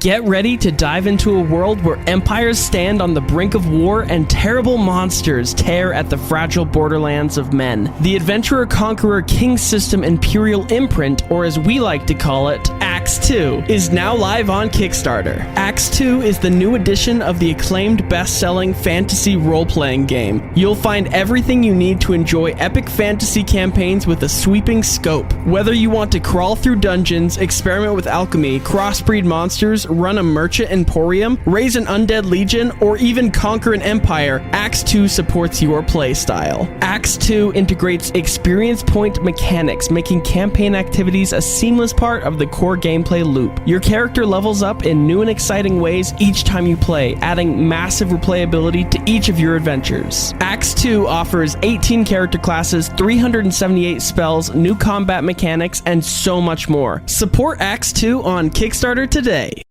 Get ready to dive into a world where empires stand on the brink of war and terrible monsters tear at the fragile borderlands of men. The Adventurer-Conqueror King System Imperial Imprint, or as we like to call it, Acts 2, is now live on Kickstarter. Acts 2 is the new edition of the acclaimed best-selling fantasy role-playing game. You'll find everything you need to enjoy epic fantasy campaigns with a sweeping scope. Whether you want to crawl through dungeons, experiment with alchemy, crossbreed monsters, run a merchant emporium, raise an undead legion, or even conquer an empire, Acts 2 supports your playstyle. Acts 2 integrates experience point mechanics, making campaign activities a seamless part of the core gameplay loop. Your character levels up in new and exciting ways each time you play, adding massive replayability to each of your adventures. Acts 2 offers 18 character classes, 378 spells, new combat mechanics, and so much more. Support Acts 2 on Kickstarter today.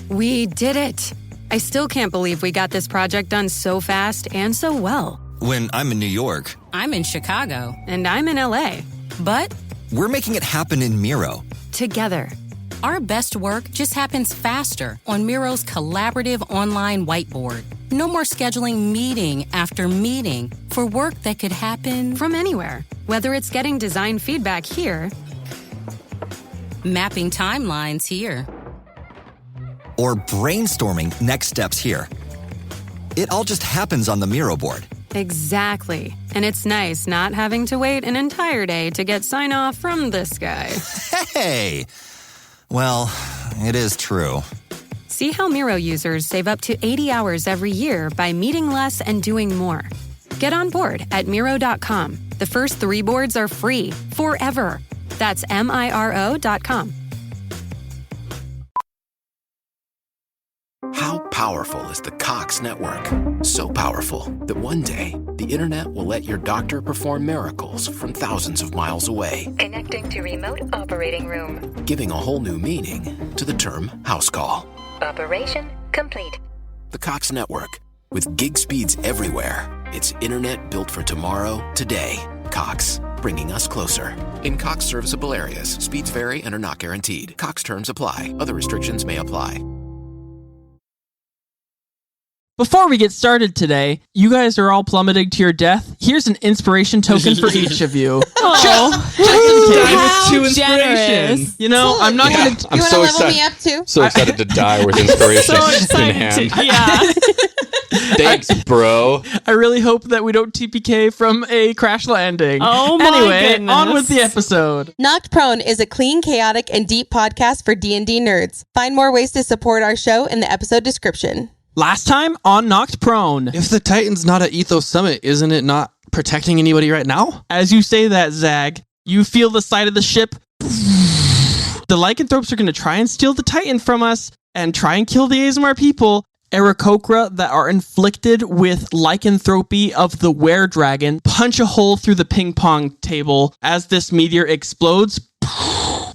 We did it. I still can't believe we got this project done so fast and so well. When I'm in New York. I'm in Chicago. And I'm in LA. But we're making it happen in Miro. Together. Our best work just happens faster on Miro's collaborative online whiteboard. No more scheduling meeting after meeting for work that could happen from anywhere. Whether it's getting design feedback here, mapping timelines here, or brainstorming next steps here. It all just happens on the Miro board. Exactly. And it's nice not having to wait an entire day to get sign-off from this guy. Hey! Well, it is true. See how Miro users save up to 80 hours every year by meeting less and doing more. Get on board at Miro.com. The first 3 boards are free, forever. That's Miro.com. How powerful is the Cox network? So powerful that one day, the internet will let your doctor perform miracles from thousands of miles away. Connecting to remote operating room. Giving a whole new meaning to the term house call. Operation complete. The Cox network. With gig speeds everywhere. It's internet built for tomorrow, today. Cox, bringing us closer. In Cox serviceable areas, speeds vary and are not guaranteed. Cox terms apply. Other restrictions may apply. Before we get started today, you guys are all plummeting to your death. Here's an inspiration token for each of you. Just in case. Inspiration. You know, I'm not going to... I'm so excited. Me up too? So excited to die with inspiration in hand. Yeah. Thanks, bro. I really hope that we don't TPK from a crash landing. Oh my goodness. On with the episode. Knocked Prone is a clean, chaotic, and deep podcast for D&D nerds. Find more ways to support our show in the episode description. Last time on Knocked Prone. If the Titan's not at Ethos Summit, isn't it not protecting anybody right now? As you say that, Zag, you feel the side of the ship. The lycanthropes are going to try and steal the Titan from us and try and kill the Azamar people. Aarakocra that are inflicted with lycanthropy of the were-dragon punch a hole through the ping-pong table as this meteor explodes.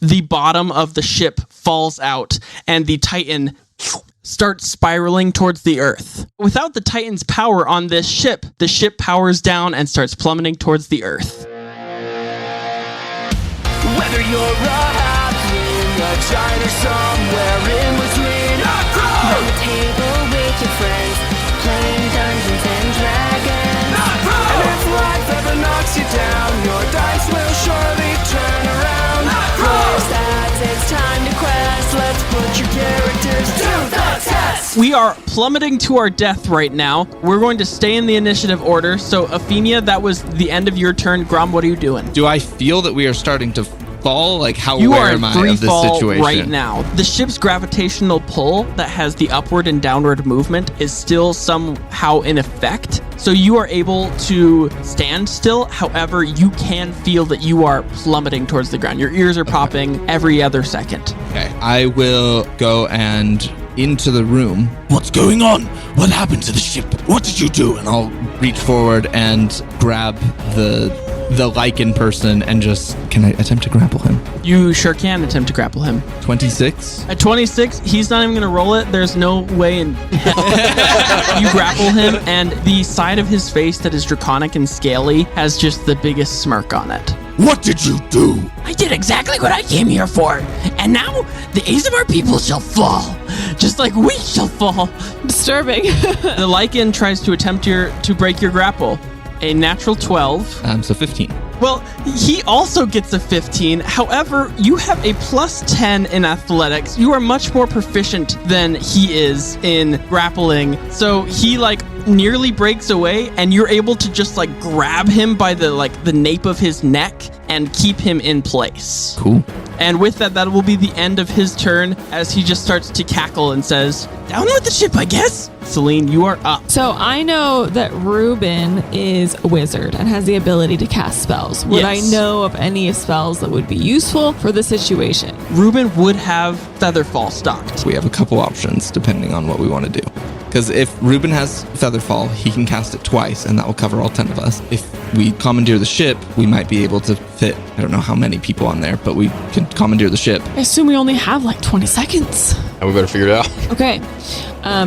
The bottom of the ship falls out and the Titan starts spiraling towards the Earth. Without the Titan's power on this ship, the ship powers down and starts plummeting towards the Earth. Whether you're a halfling, a giant, or somewhere in between, on the table with your friends, playing Dungeons and Dragons. And if life ever knocks you down, your dice will surely turn around. Roll stats, it's time to quest. Let's put your characters to the test. We are plummeting to our death right now. We're going to stay in the initiative order. So, Efimia, that was the end of your turn. Grom, what are you doing? Do I feel that we are starting to fall? Like, how you aware are am I of this situation right now? The ship's gravitational pull that has the upward and downward movement is still somehow in effect. So you are able to stand still. However, you can feel that you are plummeting towards the ground. Your ears are popping every other second. Okay, I will go and into the room. What's going on? What happened to the ship? What did you do? And I'll reach forward and grab the lichen person and just... Can I attempt to grapple him? You sure can attempt to grapple him. 26? At 26, he's not even going to roll it. There's no way in hell. You grapple him, and the side of his face that is draconic and scaly has just the biggest smirk on it. What did you do? I did exactly what I came here for. And now the Azamar people shall fall. Just like we shall fall. Disturbing. The Lycan tries to attempt to break your grapple. A natural 12. So 15. Well, he also gets a 15. However, you have a plus 10 in athletics. You are much more proficient than he is in grappling. So he nearly breaks away, and you're able to just grab him by the nape of his neck and keep him in place. Cool. And with that will be the end of his turn as he just starts to cackle and says, "Down with the ship, I guess." Selene, you are up. So I know that Ruben is a wizard and has the ability to cast spells. Would I know of any spells that would be useful for the situation? Ruben would have Featherfall stocked. We have a couple options depending on what we want to do. Because if Ruben has Featherfall, he can cast it twice, and that will cover all 10 of us. If we commandeer the ship, we might be able to fit, I don't know how many people on there, but we can commandeer the ship. I assume we only have 20 seconds. And we better figure it out. Okay.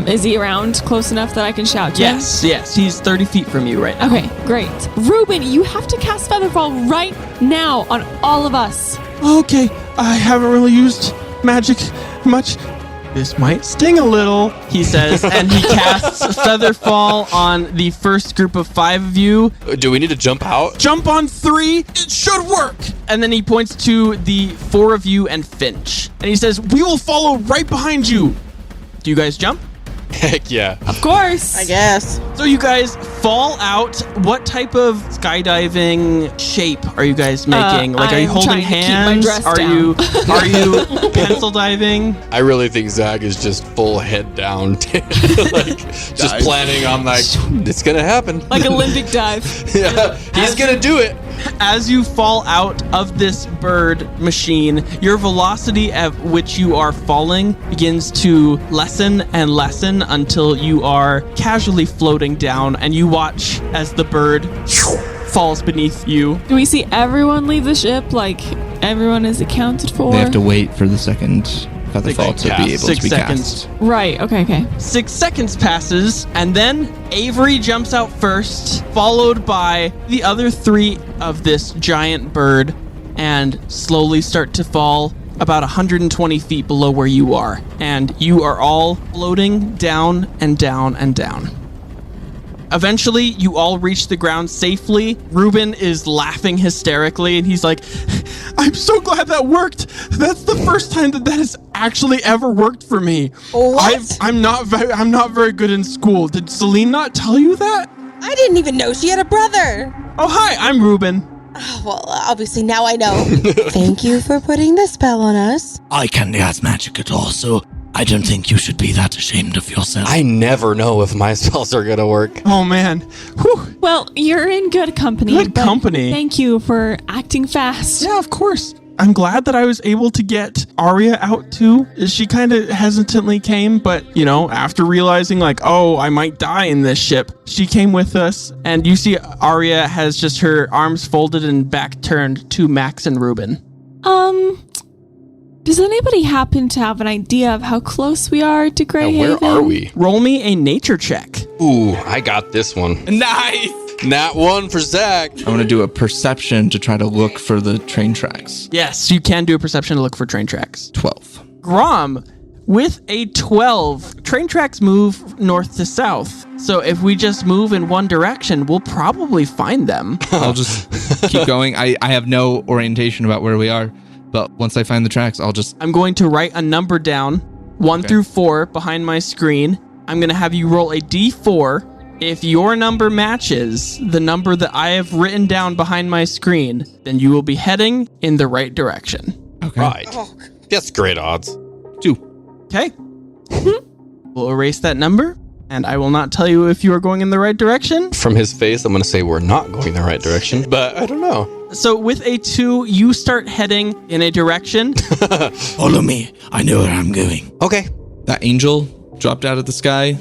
Is he around close enough that I can shout to him? Yes. He's 30 feet from you right now. Okay, great. Ruben, you have to cast Featherfall right now on all of us. Okay, I haven't really used magic much. This might sting a little, he says, and he casts Featherfall on the first group of 5 of you. Do we need to jump out? Jump on 3, it should work! And then he points to the 4 of you and Finch. And he says, "We will follow right behind you." Do you guys jump? Heck yeah. Of course. I guess. So you guys fall out. What type of skydiving shape are you guys making? Are you holding hands? Are you pencil diving? I really think Zach is just full head down, just planning on it's gonna happen. Like Olympic dive. Yeah, he's gonna do it. As you fall out of this bird machine, your velocity at which you are falling begins to lessen and lessen until you are casually floating down, and you watch as the bird falls beneath you. Do we see everyone leave the ship? Everyone is accounted for? They have to wait for the second Featherfall to be able 6 to be seconds. cast. Right, okay. 6 seconds passes, and then Avery jumps out first, followed by the other 3 of this giant bird, and slowly start to fall about 120 feet below where you are. And you are all floating down and down and down. Eventually, you all reach the ground safely. Ruben is laughing hysterically, and he's like, "I'm so glad that worked. That's the first time that has actually ever worked for me. What? I'm not very good in school. Did Selene not tell you that?" I didn't even know she had a brother. "Oh, hi, I'm Ruben." Well, obviously now I know. Thank you for putting the spell on us. I can't cast magic at all, so I don't think you should be that ashamed of yourself. I never know if my spells are gonna work. Oh, man. Whew. Well, you're in good company. Good company. Thank you for acting fast. Yeah, of course. I'm glad that I was able to get Arya out too. She kind of hesitantly came, but after realizing I might die in this ship, she came with us. And you see Arya has just her arms folded and back turned to Max and Ruben. Does anybody happen to have an idea of how close we are to Greyhaven? Where are we? Roll me a nature check. Ooh, I got this one. Nice! Nat 1 for Zach. I'm going to do a perception to try to look for the train tracks. Yes, you can do a perception to look for train tracks. 12. Grom, with a 12, train tracks move north to south. So if we just move in one direction, we'll probably find them. I'll just keep going. I have no orientation about where we are, but once I find the tracks, I'm going to write a number down, 1 through 4, behind my screen. I'm going to have you roll a d4. If your number matches the number that I have written down behind my screen, then you will be heading in the right direction. Okay. Right. That's great odds. 2. Okay. We'll erase that number, and I will not tell you if you are going in the right direction. From his face, I'm going to say we're not going the right direction, but I don't know. So with a 2, you start heading in a direction. Follow me. I know where I'm going. Okay. That angel dropped out of the sky.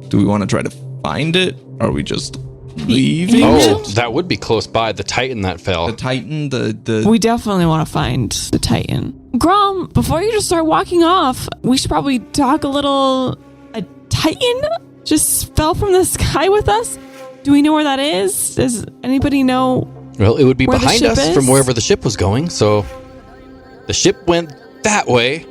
Do we want to try to find it? Or are we just leaving? Oh, that would be close by. The Titan that fell. The Titan, the... We definitely want to find the Titan. Grom, before you just start walking off, we should probably talk a little... A Titan just fell from the sky with us? Do we know where that is? Does anybody know? Well, it would be where the behind ship us is? from wherever the ship was going. So the ship went that way.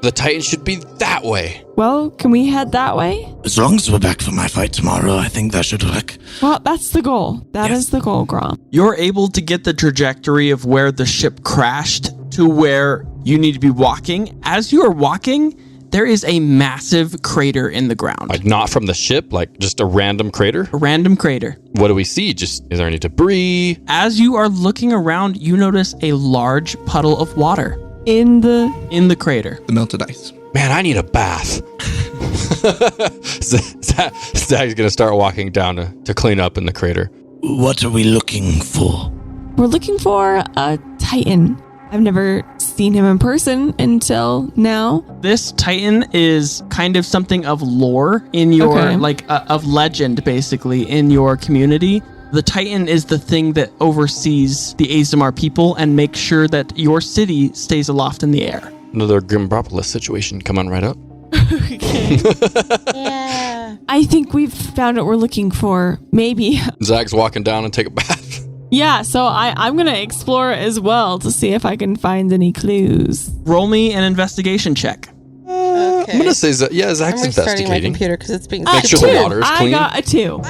The Titan should be that way. Well, can we head that way? As long as we're back for my fight tomorrow, I think that should work. Well, that's the goal. That is the goal, Grom. You're able to get the trajectory of where the ship crashed to where you need to be walking. As you are walking, there is a massive crater in the ground. Like not from the ship, like just a random crater? A random crater. What do we see? Just, is there any debris? As you are looking around, you notice a large puddle of water. In the crater. The melted ice. Man, I need a bath. Zag's going to start walking down to clean up in the crater. What are we looking for? We're looking for a Titan. I've never seen him in person until now. This Titan is kind of something of lore in your, of legend, basically, in your community. The Titan is the thing that oversees the Azamar people and makes sure that your city stays aloft in the air. Another Grimropolis situation coming right up. Okay. Yeah. I think we've found what we're looking for. Maybe. Zag's walking down and take a bath. Yeah, so I'm going to explore as well to see if I can find any clues. Roll me an investigation check. Okay. I'm going to say, Zag's I'm restarting my investigating. computer because it's being Make sure the water is clean. I got a 2.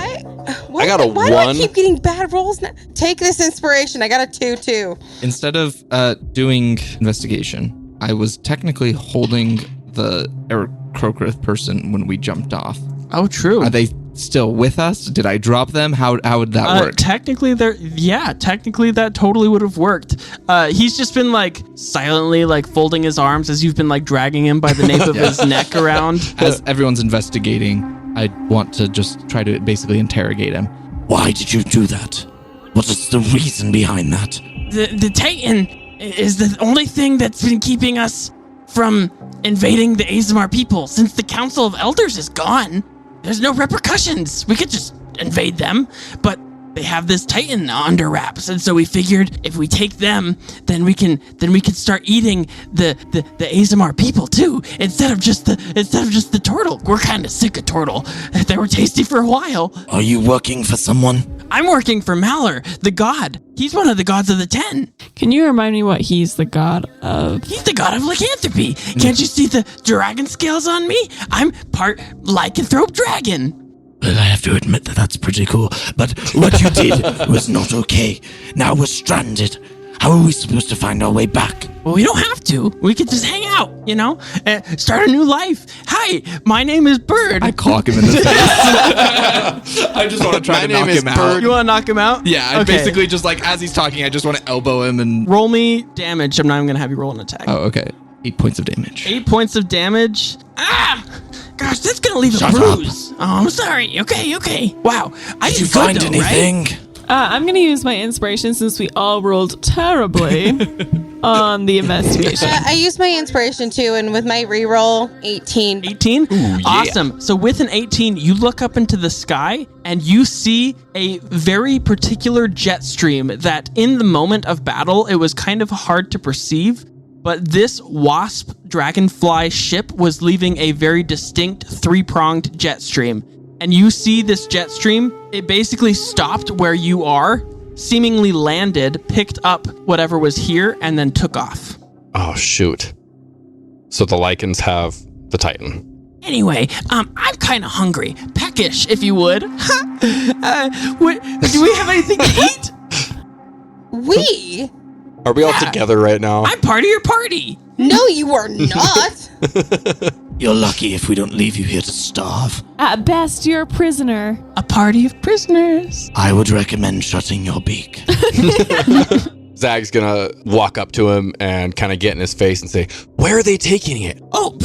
I got a why 1. do I keep getting bad rolls now? Take this inspiration. I got a 2 too. Instead of doing investigation, I was technically holding the Crokrith person when we jumped off. Oh, true. Are they still with us? Did I drop them? How would that work? Technically, technically that totally would have worked. He's just been like silently like folding his arms as you've been like dragging him by the nape of his neck around. As everyone's investigating, I want to just try to basically interrogate him. Why did you do that? What is the reason behind that? The Titan is the only thing that's been keeping us from invading the Azamar people. Since the Council of Elders is gone, there's no repercussions. We could just invade them, but they have this Titan under wraps, and so we figured if we take them, then we can start eating the Azamar people too, instead of just the turtle. We're kind of sick of turtle. They were tasty for a while. Are you working for someone? I'm working for Malor, the god. He's one of the gods of the 10. Can you remind me what he's the god of? He's the god of lycanthropy. Can't you see the dragon scales on me? I'm part lycanthrope dragon. Well, I have to admit that that's pretty cool, but what you did was not okay. Now we're stranded. How are we supposed to find our way back? Well, we don't have to. We could just hang out, start a new life. Hi, my name is Bird. I clock him in the face. I just want to try to knock him out. You want to knock him out? Yeah, I basically just like, as he's talking, I just want to elbow him and... Roll me damage. I'm not even going to have you roll an attack. Oh, okay. 8 points of damage. 8 points of damage. Ah! Gosh, that's going to leave Shut a bruise. Oh, I'm sorry. Okay. Wow. Did you find anything? Right? I'm going to use my inspiration since we all rolled terribly on the investigation. I used my inspiration too, and with my reroll, 18. 18? Ooh, yeah. Awesome. So with an 18, you look up into the sky and you see a very particular jet stream that in the moment of battle, it was kind of hard to perceive. But this wasp dragonfly ship was leaving a very distinct 3-pronged jet stream. And you see this jet stream, it basically stopped where you are, seemingly landed, picked up whatever was here, and then took off. Oh, shoot. So the Lycans have the Titan. Anyway, I'm kind of hungry. Peckish, if you would. Do we have anything to eat? We? Are we all together right now? I'm part of your party. No, you are not. You're lucky if we don't leave you here to starve. At best, you're a prisoner. A party of prisoners. I would recommend shutting your beak. Zag's gonna walk up to him and kind of get in his face and say, "Where are they taking it?" Oh,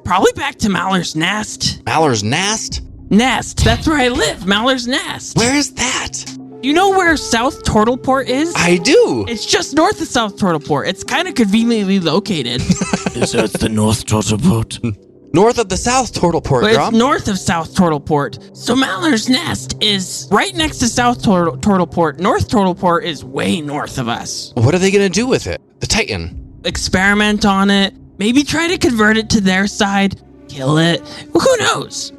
probably back to Malor's Nest. Malor's Nest? Nest. That's where I live. Malor's Nest. Where is that? You know where South Turtleport is? I do. It's just north of South Turtleport. It's kind of conveniently located. So it's the North Turtleport? North of the South Turtleport, But Grom. it's north of South Turtleport. So Malor's Nest is right next to South Turtleport. North Turtleport is way north of us. What are they gonna do with it? The Titan. Experiment on it. Maybe try to convert it to their side. Kill it. Who knows?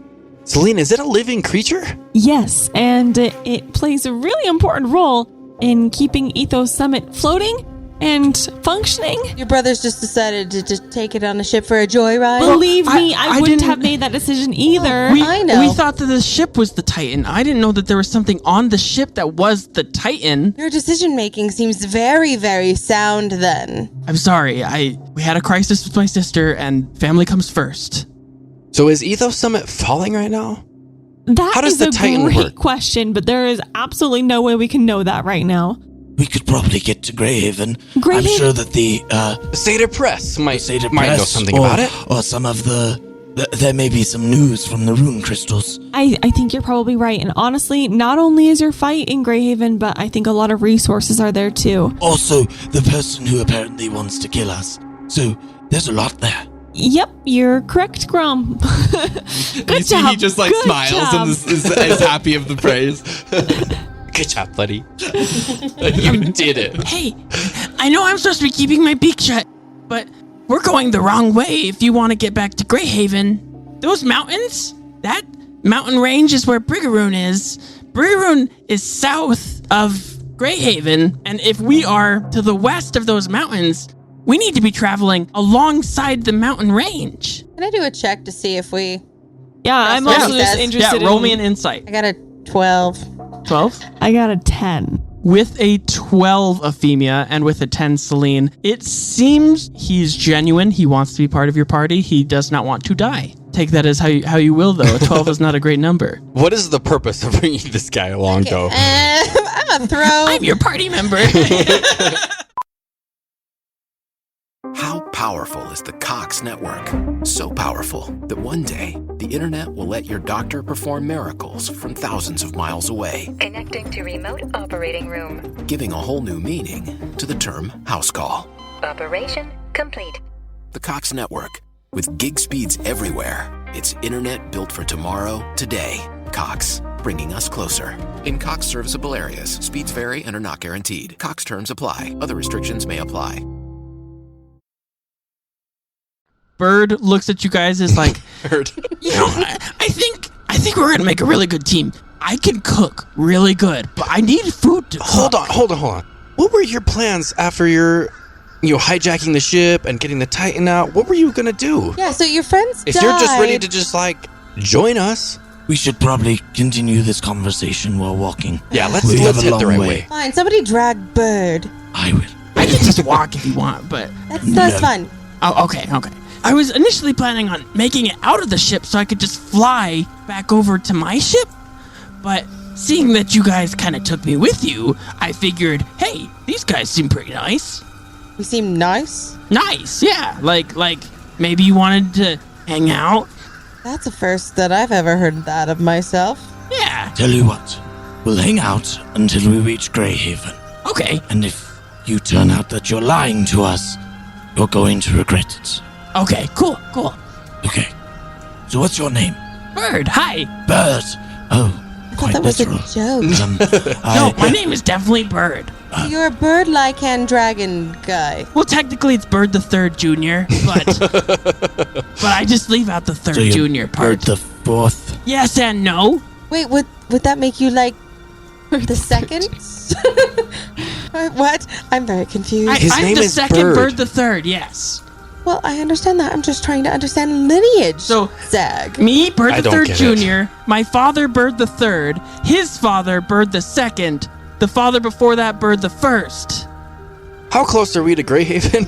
Selene, is it a living creature? Yes, and it plays a really important role in keeping Ethos Summit floating and functioning. Your brothers just decided to just take it on a ship for a joyride? Believe me, I wouldn't have made that decision either. I know. We thought that the ship was the Titan. I didn't know that there was something on the ship that was the Titan. Your decision-making seems very, very sound then. I'm sorry. We had a crisis with my sister, and family comes first. So is Ethos Summit falling right now? That How does is the a Titan great work? question, but there is absolutely no way we can know that right now. We could probably get to Greyhaven. Greyhaven? I'm sure that the Seder Press might Seder know Press something or, about it. or some of there may be some news from the rune crystals. I think you're probably right. And honestly, not only is your fight in Greyhaven, but I think a lot of resources are there too. Also, the person who apparently wants to kill us. So, there's a lot there. Yep, you're correct, Grom. Good job. He just like Good smiles job. and is happy of the praise. Good job, buddy. You did it. Hey, I know I'm supposed to be keeping my beak shut, but we're going the wrong way if you want to get back to Greyhaven. Those mountains, that mountain range is where Brigaroon is. Brigaroon is south of Greyhaven, and if we are to the west of those mountains, we need to be traveling alongside the mountain range. Can I do a check to see if we... Yeah, I'm That's what also he just says. interested Yeah, roll in... me an insight. I got a 12. 12? I got a 10. With a 12, Efimia, and with a 10, Selene, it seems he's genuine. He wants to be part of your party. He does not want to die. Take that as how you will, though. A 12 is not a great number. What is the purpose of bringing this guy along, though? I'm a throw. I'm your party member. How powerful is the Cox network? So powerful that one day the internet will let your doctor perform miracles from thousands of miles away, Connecting to remote operating room. giving a whole new meaning to the term house call. Operation complete. The Cox network, with gig speeds everywhere. It's internet built for tomorrow, today. Cox, bringing us closer. In Cox serviceable areas, speeds vary and are not guaranteed. Cox terms apply. Other restrictions may apply. Bird looks at you guys as like, Bird. you know, I think we're gonna make a really good team. I can cook really good, but I need food to Hold cook. on. What were your plans after your, hijacking the ship and getting the Titan out? What were you gonna do? Yeah, so your friends If died. you're just ready to just join us, We should probably continue this conversation while walking. yeah, let's We have a head the long right way. way. Fine, somebody drag Bird. I will. I can just walk if you want, but That's fun. oh, okay. I was initially planning on making it out of the ship so I could just fly back over to my ship, but seeing that you guys kind of took me with you, I figured, hey, these guys seem pretty nice. We seem nice. Nice, yeah. Like maybe you wanted to hang out. That's a first that I've ever heard that of myself. Yeah. Tell you what, we'll hang out until we reach Greyhaven. Okay. And if you turn out that you're lying to us, you're going to regret it. Okay. Cool. Okay. So what's your name? Bird. Hi. Bird. Oh, I thought quite that was a literal. joke. No, my name is definitely Bird. You're a bird lycan dragon guy. Well, technically it's Bird the Third Junior, but I just leave out the third So you're junior part. Bird the fourth. Yes and no. Wait, would that make you like the second? What? I'm very confused. His I'm name the is second Bird. Bird the Third, yes. Well, I understand that. I'm just trying to understand lineage. So, Zag. Me, Bird I the don't Third get it. Junior, my father, Bird the Third, his father, Bird the Second, the father before that, Bird the First. How close are we to Greyhaven?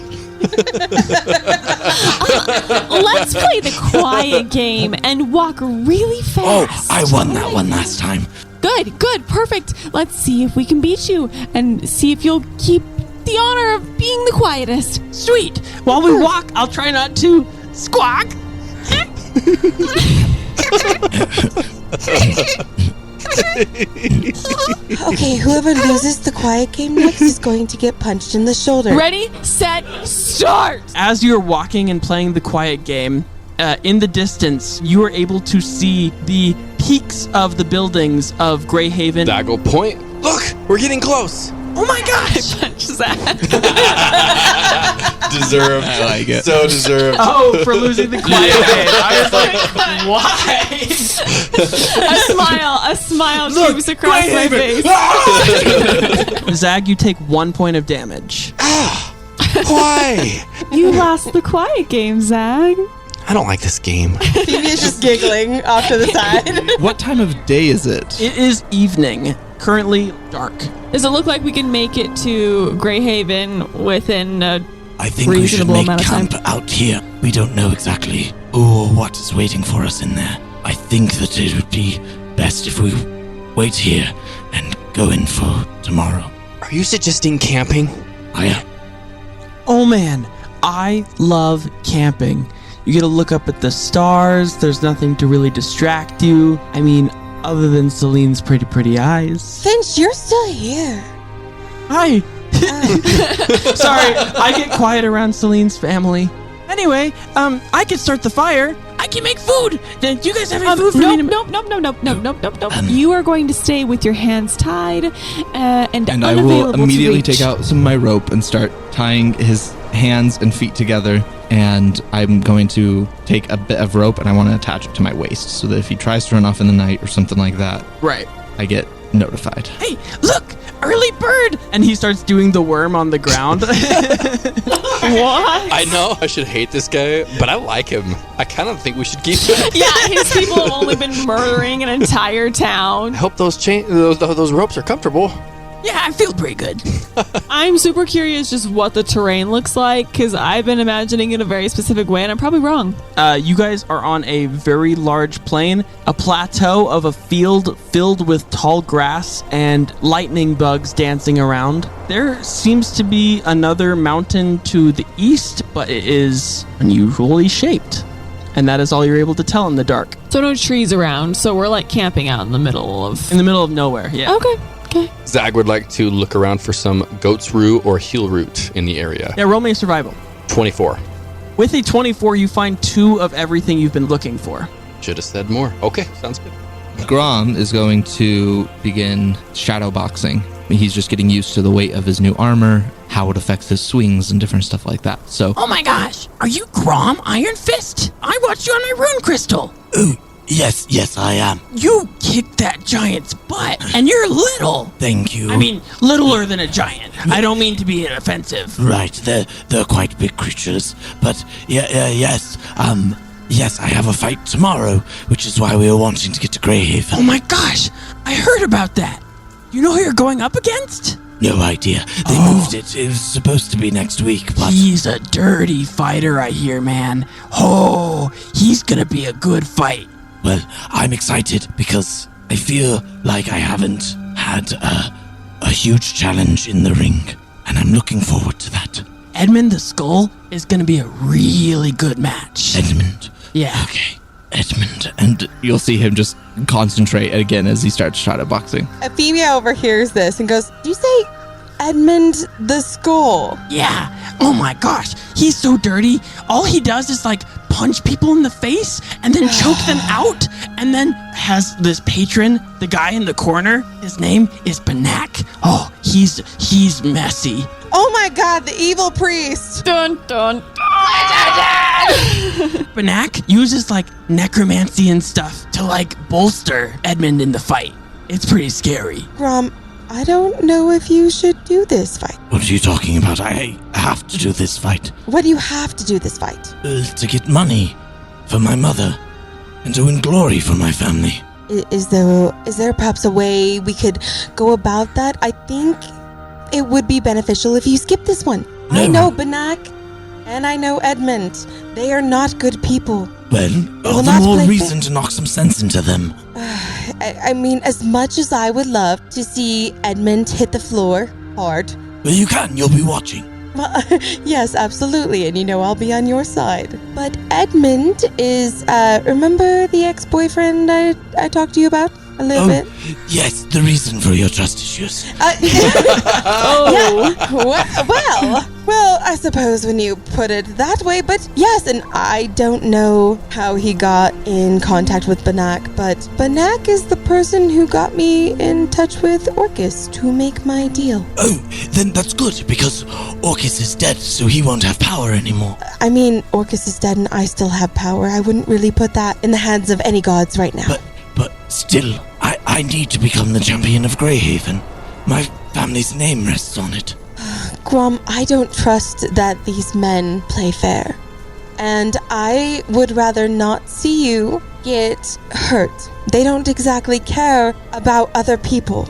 Let's play the quiet game and walk really Oh, fast. I won that one last time. Good, perfect. Let's see if we can beat you and see if you'll keep the honor of being the quietest. Sweet. While we walk, I'll try not to squawk. Okay, whoever loses the quiet game next is going to get punched in the shoulder. Ready, set, start. As you're walking and playing the quiet game, in the distance, you are able to see the peaks of the buildings of Greyhaven. Daggle Point. Look, we're getting close. Oh my gosh! Punch Zach. Deserved. I like it. So deserved. Oh, for losing the quiet game. I was like, why? A smile creeps across my face. Zag, you take 1 point of damage. Why? You lost the quiet game, Zag. I don't like this game. Efimia's just giggling off to the side. What time of day is it? It is evening. Currently dark. Does it look like we can make it to Greyhaven within a I think we should reasonable make amount of time? camp out here. We don't know exactly what is waiting for us in there. I think that it would be best if we wait here and go in for tomorrow. Are you suggesting camping? I am. Oh man, I love camping. You get to look up at the stars. There's nothing to really distract you. I mean, other than Selene's pretty eyes. Finch, you're still here. Hi. Sorry, I get quiet around Selene's family. Anyway, I can start the fire. I can make food. Do you guys have any food for me? Nope. You are going to stay with your hands tied and I will immediately take out some of my rope and start tying his hands and feet together. And I'm going to take a bit of rope and I want to attach it to my waist so that if he tries to run off in the night or something like that, Right. I get notified. Hey, look, early bird! And he starts doing the worm on the ground. What? I know I should hate this guy, but I like him. I kind of think we should keep him. Yeah, his people have only been murdering an entire town. I hope those those ropes are comfortable. Yeah, I feel pretty good. I'm super curious just what the terrain looks like because I've been imagining it a very specific way and I'm probably wrong. You guys are on a very large plain, a plateau of a field filled with tall grass and lightning bugs dancing around. There seems to be another mountain to the east, but it is unusually shaped. And that is all you're able to tell in the dark. So no trees around, so we're like camping out in the middle of nowhere, yeah. Okay. Zag would like to look around for some goat's root or heel root in the area. Yeah, roll me a survival. 24. With a 24, you find 2 of everything you've been looking for. Should have said more. Okay, sounds good. Grom is going to begin shadow boxing. He's just getting used to the weight of his new armor, how it affects his swings and different stuff like that. So, oh my gosh, are you Grom Iron Fist? I watched you on my rune crystal. Ooh, yes, I am. You kicked that giant's butt, and you're little. Thank you. I mean, littler than a giant. I don't mean to be offensive. Right, they're quite big creatures, but yes, I have a fight tomorrow, which is why we were wanting to get to Greyhaven. Oh my gosh, I heard about that. You know who you're going up against? No idea. They moved it. It was supposed to be next week, but... He's a dirty fighter, I hear, man. Oh, he's gonna be a good fight. Well, I'm excited because I feel like I haven't had a huge challenge in the ring, and I'm looking forward to that. Edmund the Skull is gonna be a really good match. Edmund? Yeah. Okay. Edmund. and you'll see him just concentrate again as he starts shadow boxing. Efimia overhears this and goes, "Do you say Edmund the Skull?" Yeah. Oh my gosh. He's so dirty. All he does is like punch people in the face and then choke them out and then has this patron, the guy in the corner. His name is Banak. Oh, he's messy. Oh my god, the evil priest. Dun dun. Banak uses like necromancy and stuff to like bolster Edmund in the fight. It's pretty scary. Grom, I don't know if you should do this fight. What are you talking about? I have to do this fight. What do you have to do this fight? To get money for my mother and to win glory for my family. Is there perhaps a way we could go about that? I think it would be beneficial if you skip this one. No. I know Banak and I know Edmund. They are not good people. Well, all the more reason to knock some sense into them. I mean, as much as I would love to see Edmund hit the floor hard. Well, you can. You'll be watching. Well, yes, absolutely. And you know I'll be on your side. But Edmund is, remember the ex-boyfriend I talked to you about a little bit? Yes, the reason for your trust issues. Yeah, well, Well, I suppose when you put it that way, but yes, and I don't know how he got in contact with Banak, but Banak is the person who got me in touch with Orcus to make my deal. Oh, then that's good, because Orcus is dead, so he won't have power anymore. I mean, Orcus is dead and I still have power. I wouldn't really put that in the hands of any gods right now. But still, I need to become the champion of Greyhaven. My family's name rests on it. Grom, I don't trust that these men play fair. And I would rather not see you get hurt. They don't exactly care about other people.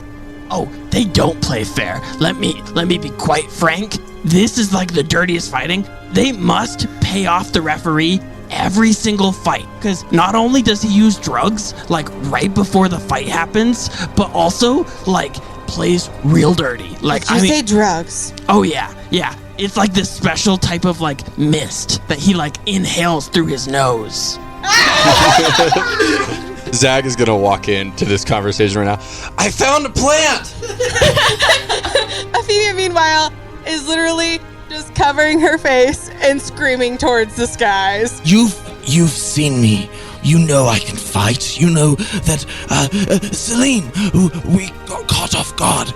Oh, they don't play fair. Let me be quite frank. This is like the dirtiest fighting. They must pay off the referee every single fight, because not only does he use drugs like right before the fight happens, but also like plays real dirty. Like, Did you say drugs? Oh yeah. It's like this special type of like mist that he like inhales through his nose. Zag is gonna walk into this conversation right now. I found a plant! Efimia, meanwhile, is literally just covering her face and screaming towards the skies. You've seen me. You know I can fight. You know that Selene, who we got caught off guard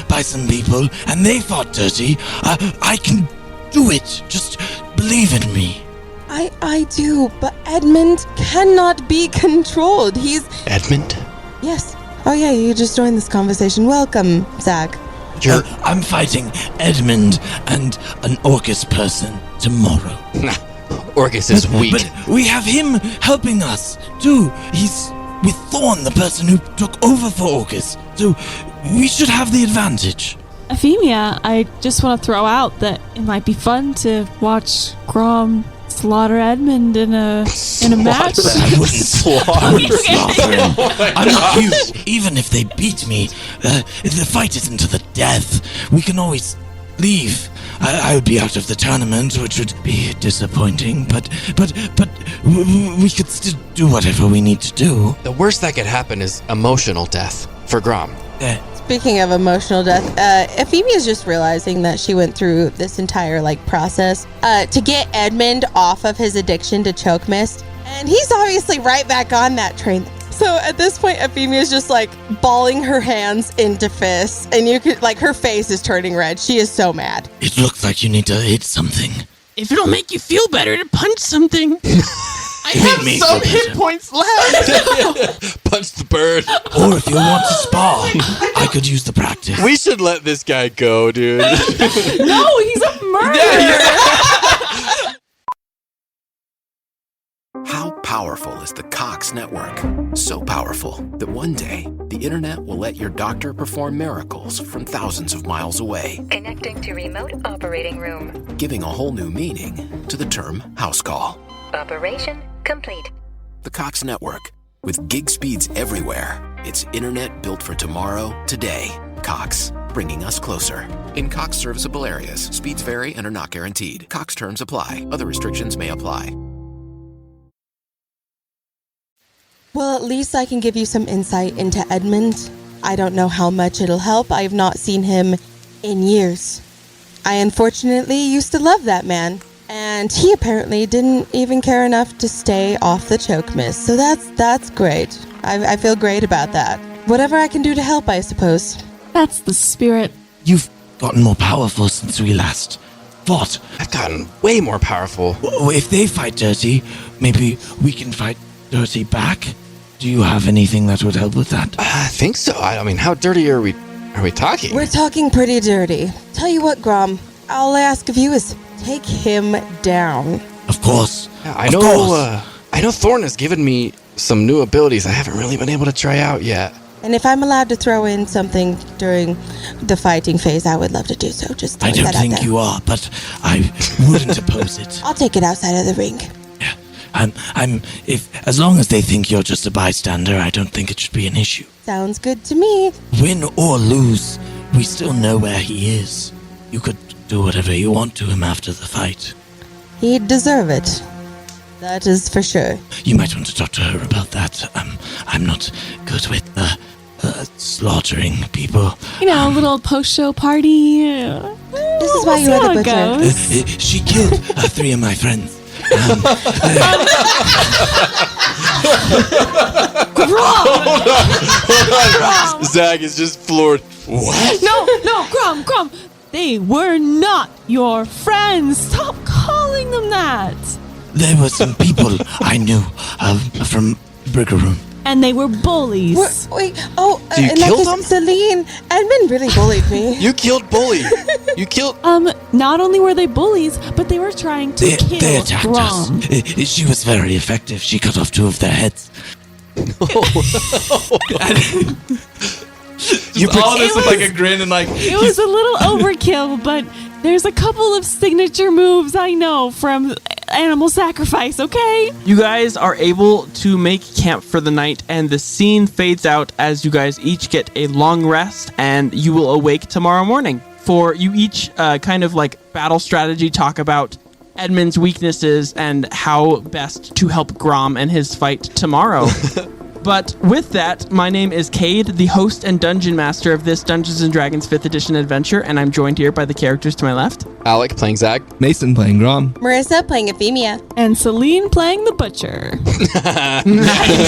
by some people, and they fought dirty. I can do it. Just believe in me. I do, but Edmund cannot be controlled. He's... Edmund? Yes. Oh yeah, you just joined this conversation. Welcome, Zach. I'm fighting Edmund and an Orcus person tomorrow. Orcus is weak. But we have him helping us, too. He's with Thorn, the person who took over for Orcus. So we should have the advantage. Efimia, I just want to throw out that it might be fun to watch Grom slaughter Edmund in a match. I wouldn't slaughter him. I'm not you. Even if they beat me, the fight isn't to the death. We can always leave. I would be out of the tournament, which would be disappointing, but we could still do whatever we need to do. The worst that could happen is emotional death for Grom. Speaking of emotional death, Efimia is just realizing that she went through this entire process to get Edmund off of his addiction to choke mist, and he's obviously right back on that train. So at this point, Efimia is just balling her hands into fists, and you could her face is turning red. She is so mad. It looks like you need to hit something. If it'll make you feel better to punch something. I have some hit points left. Punch the bird. Or if you want to spar, I could use the practice. We should let this guy go, dude. No, he's a murderer. How powerful is the Cox network? So powerful that one day the internet will let your doctor perform miracles from thousands of miles away. Connecting to remote operating room. Giving a whole new meaning to the term house call. Operation complete. The Cox network. With gig speeds everywhere, it's internet built for tomorrow, today. Cox, bringing us closer. In Cox serviceable areas, speeds vary and are not guaranteed. Cox terms apply. Other restrictions may apply. Well, at least I can give you some insight into Edmund. I don't know how much it'll help. I have not seen him in years. I unfortunately used to love that man, and he apparently didn't even care enough to stay off the choke mist. So that's great. I feel great about that. Whatever I can do to help, I suppose. That's the spirit. You've gotten more powerful since we last fought. I've gotten way more powerful. If they fight dirty, maybe we can fight dirty back. Do you have anything that would help with that? I think so. I mean, how dirty are we talking? We're talking pretty dirty. Tell you what, Grom, all I ask of you is take him down. Of course. Yeah, I know Thorn has given me some new abilities I haven't really been able to try out yet. And if I'm allowed to throw in something during the fighting phase, I would love to do so. Just I don't think you are, but I wouldn't oppose it. I'll take it outside of the ring. As long as they think you're just a bystander, I don't think it should be an issue. Sounds good to me. Win or lose, we still know where he is. You could do whatever you want to him after the fight. He'd deserve it. That is for sure. You might want to talk to her about that. I'm not good with slaughtering people. You know, a little post-show party. This is why you are the butcher. She killed 3 of my friends. Hold on. Zag is just floored. What? No, Grom. They were not your friends. Stop calling them that. There were some people I knew from Burger Room. And they were bullies. Wait, So you killed them? Celine, Edmund really bullied me. You killed Bully. You killed... Not only were they bullies, but they were trying to kill They attacked Grom. us. She was very effective. She cut off 2 of their heads. You put all this with like a grin and like... It was a little overkill, but there's a couple of signature moves I know from animal sacrifice, okay? You guys are able to make camp for the night, and the scene fades out as you guys each get a long rest, and you will awake tomorrow morning. For you each kind of like battle strategy talk about Edmund's weaknesses and how best to help Grom and his fight tomorrow. But with that, my name is Cade, the host and dungeon master of this Dungeons & Dragons 5th edition adventure, and I'm joined here by the characters to my left. Alec playing Zag. Mason playing Grom. Marissa playing Efimia. And Selene playing the butcher.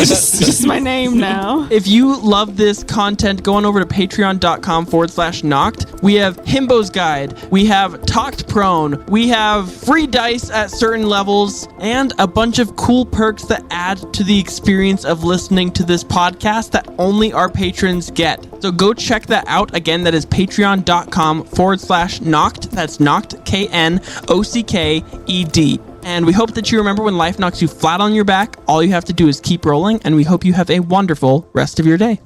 just my name now. If you love this content, go on over to patreon.com/knocked. We have Himbo's Guide. We have Talked Prone. We have free dice at certain levels and a bunch of cool perks that add to the experience of listening to this podcast that only our patrons get. So go check that out. Again, that is patreon.com/knocked. That's knocked, KNOCKED. And we hope that you remember when life knocks you flat on your back, all you have to do is keep rolling, and we hope you have a wonderful rest of your day.